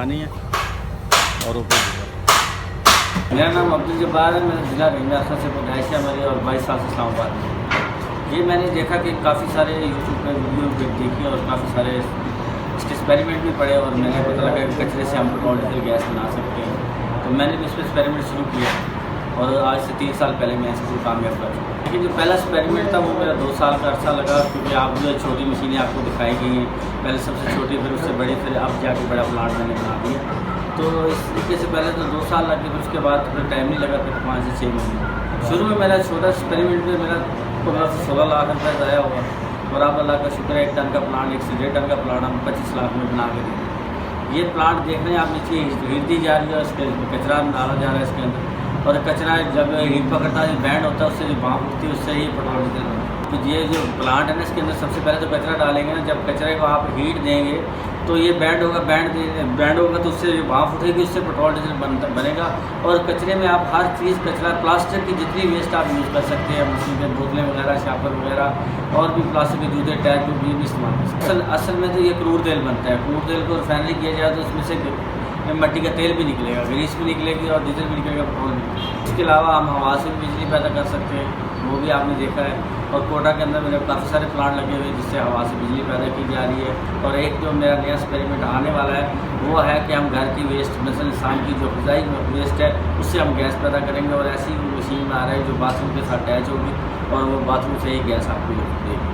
पानी है और ऊपर। मेरा नाम अब्दुल जब्बार है, मैं ज़िला रंगारखा से पैदाइश है मेरी और 22 साल से इस्लामाबाद में। ये मैंने देखा कि काफ़ी सारे यूट्यूब पर वीडियो देखी और काफ़ी सारे इसके एक्सपेरिमेंट भी पढ़े और मैंने पता लगा कि कचरे से हम पेट्रोल डीजल गैस बना सकते हैं। तो मैंने भी इस पर एक्सपेरिमेंट शुरू किया और आज से 3 साल पहले मैं इसको कामयाब कर चुका। लेकिन जो पहला एक्सपेरिमेंट था वो मेरा 2 साल का अर्सा लगा, क्योंकि आप जो छोटी मशीनें आपको दिखाई गई हैं, पहले सबसे छोटी फिर उससे बड़ी, फिर अब जाके बड़ा प्लांट मैंने बना दिया। तो इस तरीके से पहले तो 2 साल लगे, फिर उसके बाद फिर टाइम नहीं लगा, फिर 5 से 6 महीने। शुरू में मेरा छोटा एक्सपेरिमेंट में मेरा 15 से 16 लाख रुपये ज़ाया हुआ और अब अल्लाह का शुक्र है 1 टन का प्लांट, 1 से 1.5 टन का प्लांट हम 25 लाख में बना के दें। ये प्लांट देख रहे हैं आप, नीचे हीट दी जा रही है, उसके कचरा डाला जा रहा है इसके अंदर, और कचरा जब हीट पकड़ता है, बैंड होता है, उससे जो भाप उठती है उससे ही पेट्रोल डीजल बनता है। तो ये जो प्लांट है ना, इसके अंदर सबसे पहले तो कचरा डालेंगे ना, जब कचरे को आप हीट देंगे तो ये बैंड होगा, बैंड होगा तो उससे भाप उठेगी, उससे पेट्रोल डीजल बनेगा। और कचरे में आप हर चीज़ कचरा, प्लास्टिक की जितनी वेस्ट आप यूज़ कर सकते हैं, मशीन के बोतलें वगैरह, शापर वगैरह, और भी प्लास्टिक के जूते, टायर ट्यूब, ये भी इस्तेमाल कर सकते हैं। असल में तो ये क्रूड तेल बनता है। क्रूड तेल को रिफाइनरी किया जाए तो उसमें से मिट्टी का तेल भी निकलेगा, ग्रीस भी निकलेगी और डीजल भी निकलेगा, पेट्रोल भी। इसके अलावा हम हवा से भी बिजली पैदा कर सकते हैं, वो भी आपने देखा है। और कोटा के अंदर मेरे काफ़ी सारे प्लांट लगे हुए हैं जिससे हवा से बिजली पैदा की जा रही है। और एक जो मेरा नया एक्सपेरिमेंट आने वाला है वो है कि हम घर की वेस्ट, मतलब इंसान की जो ग़िज़ाई वेस्ट है, उससे हम गैस पैदा करेंगे। और ऐसी मशीन आ रही है जो बाथरूम के साथ अटैच होगी और वो बाथरूम से ही गैस आपको देगी।